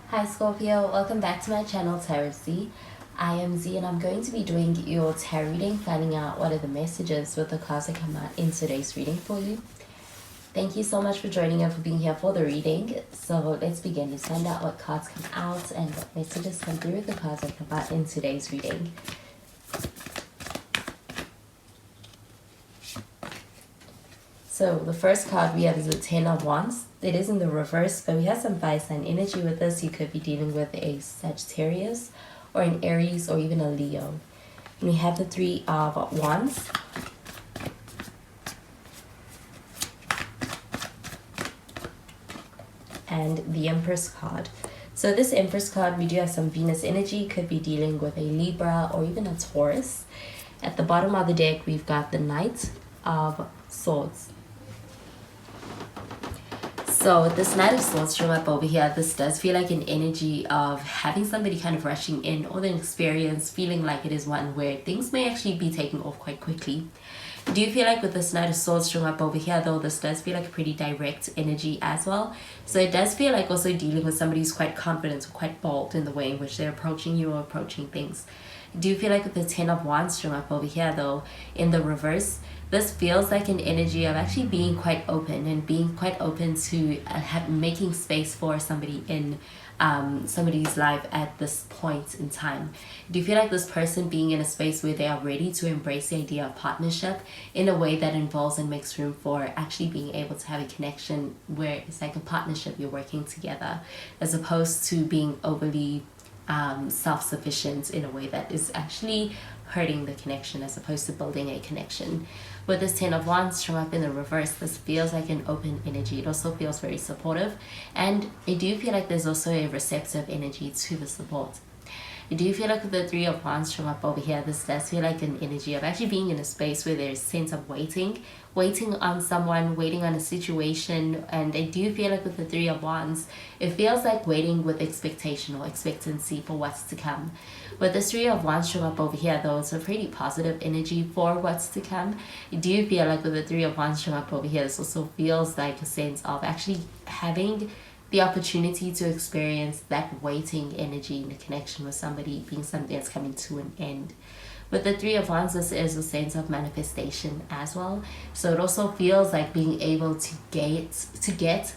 Hi Scorpio, welcome back to my channel Tarot Z. I am Z and I'm going to be doing your tarot reading, finding out what are the messages with the cards that come out in today's reading for you. Thank you so much for joining and for being here for the reading. So let's begin. Let's find out what cards come out and what messages come through with the cards that come out in today's reading. So the first card we have is the Ten of Wands. It is in the reverse, but we have some fire sign energy with this. You could be dealing with a Sagittarius or an Aries or even a Leo. And we have the Three of Wands. And the Empress card. So this Empress card, we do have some Venus energy. Could be dealing with a Libra or even a Taurus. At the bottom of the deck, we've got the Knight of Swords. So with this Knight of Swords show up over here, this does feel like an energy of having somebody kind of rushing in, or the experience feeling like it is one where things may actually be taking off quite quickly. Do you feel like with this Knight of Swords showing up over here, though, this does feel like a pretty direct energy as well. So it does feel like also dealing with somebody who's quite confident or quite bold in the way in which they're approaching you or approaching things. Do you feel like with the Ten of Wands showing up over here, though, in the reverse, this feels like an energy of actually being quite open and being quite open to making space for somebody in somebody's life at this point in time. Do you feel like this person being in a space where they are ready to embrace the idea of partnership in a way that involves and makes room for actually being able to have a connection where it's like a partnership, you're working together, as opposed to being overly self-sufficient in a way that is actually hurting the connection as opposed to building a connection. With this Ten of Wands showing up in the reverse, this feels like an open energy. It also feels very supportive, and I do feel like there's also a receptive energy to the support. I do feel like with the Three of Wands showing up over here, this does feel like an energy of actually being in a space where there's a sense of waiting on someone, waiting on a situation. And I do feel like with the Three of Wands, it feels like waiting with expectation or expectancy for what's to come. With the Three of Wands showing up over here, though, it's a pretty positive energy for what's to come. I do feel like with the Three of Wands showing up over here, this also feels like a sense of actually having the opportunity to experience that waiting energy in the connection with somebody being something that's coming to an end. With the Three of Wands, this is a sense of manifestation as well. So it also feels like being able to get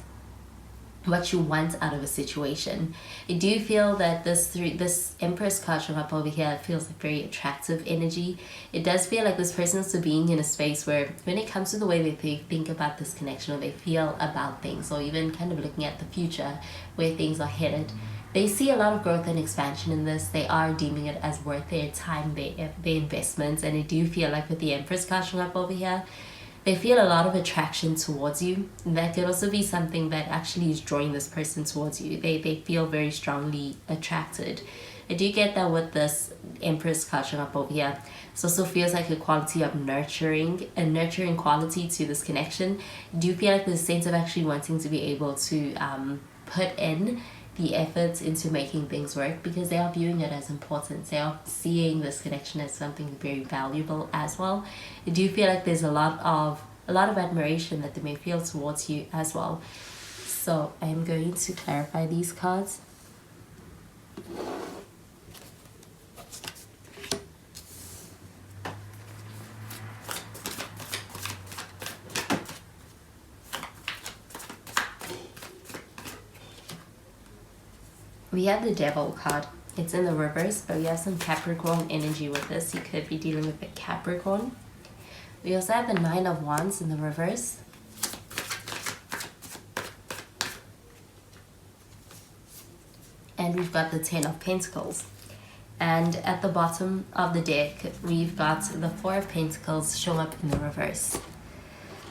what you want out of a situation. I do feel that this Empress card showing up over here feels like very attractive energy. It does feel like this person's being in a space where when it comes to the way that they think about this connection or they feel about things, or even kind of looking at the future where things are headed, they see a lot of growth and expansion in this. They are deeming it as worth their time, their investments. And I do feel like with the Empress card showing up over here, they feel a lot of attraction towards you. That could also be something that actually is drawing this person towards you. They feel very strongly attracted. I do get that with this Empress card showing up over here. It also feels like a quality of nurturing quality to this connection. I do feel like there's a sense of actually wanting to be able to put in the efforts into making things work, because they are viewing it as important. They are seeing this connection as something very valuable as well. I do feel like there's a lot of admiration that they may feel towards you as well. So I'm going to clarify these cards. We have the Devil card. It's in the reverse, but we have some Capricorn energy with this. You could be dealing with a Capricorn. We also have the Nine of Wands in the reverse. And we've got the Ten of Pentacles. And at the bottom of the deck, we've got the Four of Pentacles showing up in the reverse.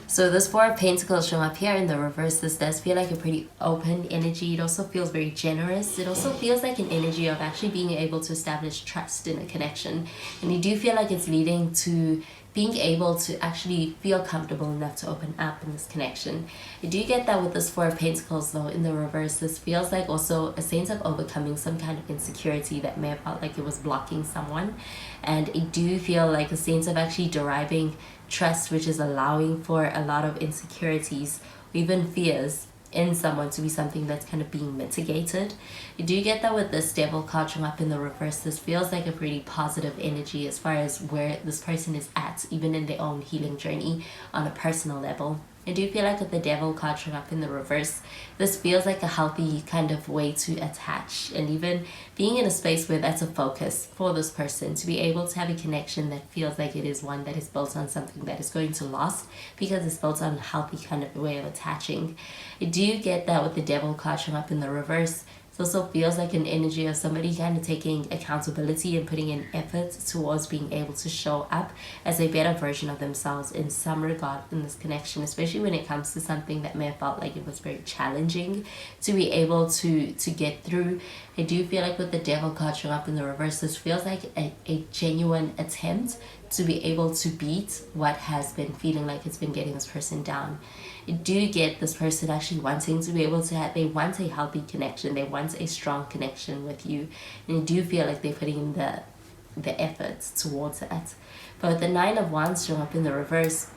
So this Four of Pentacles showing up here in the reverse, this does feel like a pretty open energy. It also feels very generous. It also feels like an energy of actually being able to establish trust in a connection. And you do feel like it's leading to being able to actually feel comfortable enough to open up in this connection. I do get that with this Four of Pentacles, though, in the reverse. This feels like also a sense of overcoming some kind of insecurity that may have felt like it was blocking someone. And I do feel like a sense of actually deriving trust, which is allowing for a lot of insecurities, even fears, in someone to be something that's kind of being mitigated. You do get that with this devil card showing up in the reverse. This feels like a pretty positive energy as far as where this person is at, even in their own healing journey on a personal level. I do feel like with the devil card showing up in the reverse, this feels like a healthy kind of way to attach, and even being in a space where that's a focus for this person, to be able to have a connection that feels like it is one that is built on something that is going to last, because it's built on a healthy kind of way of attaching. I do get that with the devil card showing up in the reverse. It also feels like an energy of somebody kind of taking accountability and putting in effort towards being able to show up as a better version of themselves in some regard in this connection, especially when it comes to something that may have felt like it was very challenging to be able to get through. I do feel like with the devil card showing up in the reverse, this feels like a genuine attempt to be able to beat what has been feeling like it's been getting this person down. You do get this person actually wanting to be able to have, they want a healthy connection, they want a strong connection with you, and you do feel like they're putting in the efforts towards that. But with the Nine of Wands showing up in the reverse,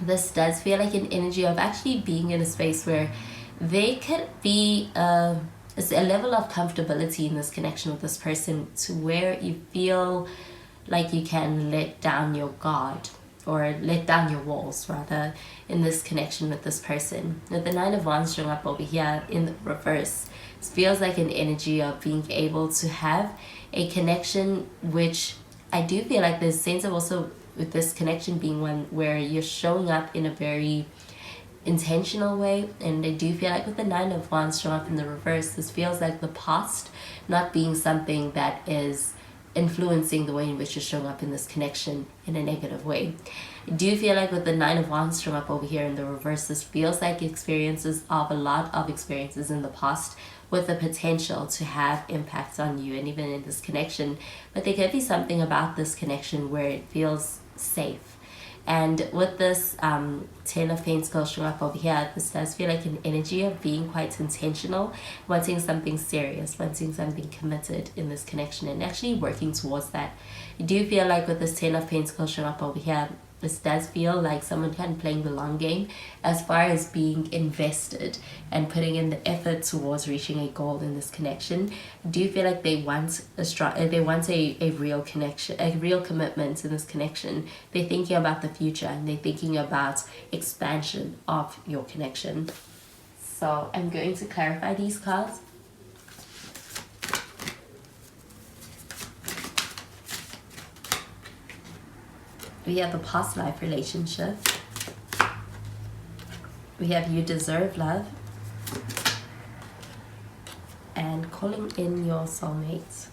this does feel like an energy of actually being in a space where they could be it's a level of comfortability in this connection with this person, to where you feel like you can let down your guard, or let down your walls rather, in this connection with this person. With the Nine of Wands showing up over here in the reverse, it feels like an energy of being able to have a connection, which I do feel like there's a sense of also with this connection being one where you're showing up in a very intentional way. And I do feel like with the Nine of Wands showing up in the reverse, this feels like the past not being something that is influencing the way in which you're showing up in this connection in a negative way. I do feel like with the Nine of Wands showing up over here in the reverse, this feels like experiences of a lot of experiences in the past with the potential to have impacts on you and even in this connection. But there could be something about this connection where it feels safe. And with this Ten of Pentacles showing up over here, this does feel like an energy of being quite intentional, wanting something serious, wanting something committed in this connection, and actually working towards that. I do feel like with this Ten of Pentacles showing up over here, this does feel like someone kind of playing the long game as far as being invested and putting in the effort towards reaching a goal in this connection. I do feel like they want a real connection, a real commitment in this connection. They're thinking about the future, and they're thinking about expansion of your connection. So I'm going to clarify these cards. We have the past life relationship. We have you deserve love. And calling in your soulmate.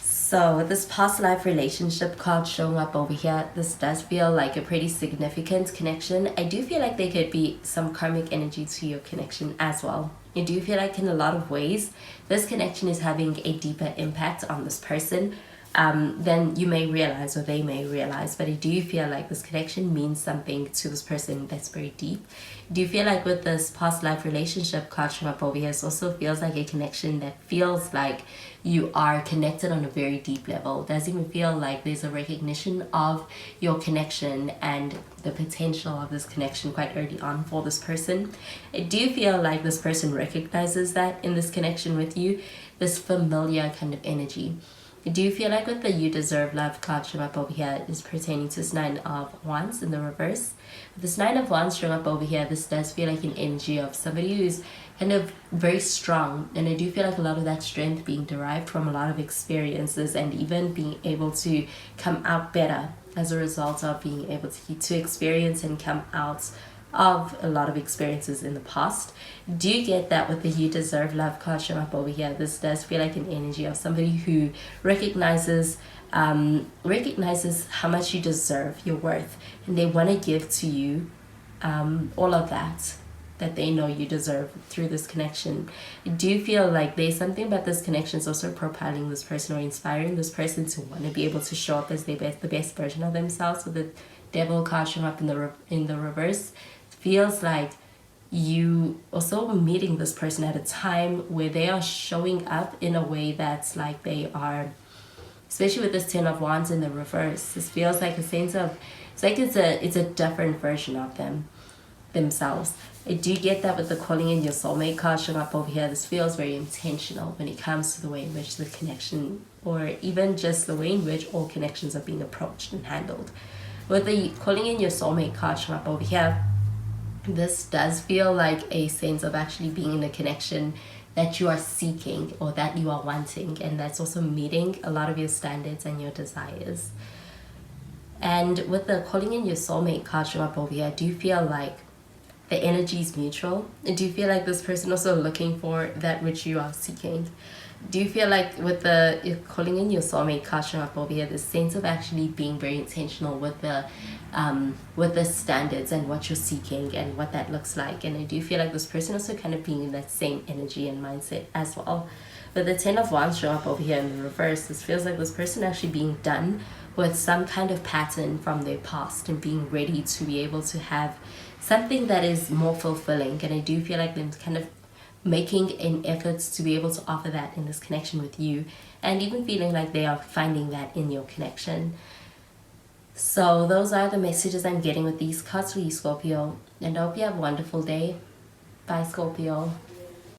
So with this past life relationship card showing up over here, this does feel like a pretty significant connection. I do feel like there could be some karmic energy to your connection as well. I do feel like in a lot of ways, this connection is having a deeper impact on this person than you may realize, or they may realize. But I do feel like this connection means something to this person that's very deep. I do feel like with this past life relationship card showing up over here, it also feels like a connection that feels like you are connected on a very deep level. It doesn't even feel like there's a recognition of your connection and the potential of this connection quite early on for this person. I do feel like this person recognizes that in this connection with you, this familiar kind of energy. I do feel like with the you deserve love card showing up over here is pertaining to this Nine of Wands in the reverse. With this Nine of Wands showing up over here, this does feel like an energy of somebody who's kind of very strong, and I do feel like a lot of that strength being derived from a lot of experiences, and even being able to come out better as a result of being able to experience and come out of a lot of experiences in the past. Do you get that with the you deserve love card showing up over here? This does feel like an energy of somebody who recognizes how much you deserve, your worth, and they want to give to you all of that they know you deserve through this connection. I do feel like there's something about this connection is also propelling this person or inspiring this person to want to be able to show up as the best version of themselves. So the devil card showing up in the reverse feels like you also meeting this person at a time where they are showing up in a way that's like they are, especially with this Ten of Wands in the reverse. This feels like a sense of, it's like it's a different version of them. themselves. I do get that with the calling in your soulmate card showing up over here. This feels very intentional when it comes to the way in which the connection, or even just the way in which all connections are being approached and handled. With the calling in your soulmate card showing up over here, this does feel like a sense of actually being in a connection that you are seeking or that you are wanting, and that's also meeting a lot of your standards and your desires. And with the calling in your soulmate card showing up over here, I do feel like the energy is mutual. I do feel like this person also looking for that which you are seeking. Do you feel like with the calling in your soulmate card showing up over here, the sense of actually being very intentional with the standards and what you're seeking and what that looks like? And I do feel like this person also kind of being in that same energy and mindset as well. But the 10 of Wands showing up over here in the reverse, this feels like this person actually being done with some kind of pattern from their past and being ready to be able to have something that is more fulfilling. And I do feel like them kind of making an effort to be able to offer that in this connection with you, and even feeling like they are finding that in your connection. So those are the messages I'm getting with these cards for you, Scorpio, and I hope you have a wonderful day. Bye, Scorpio.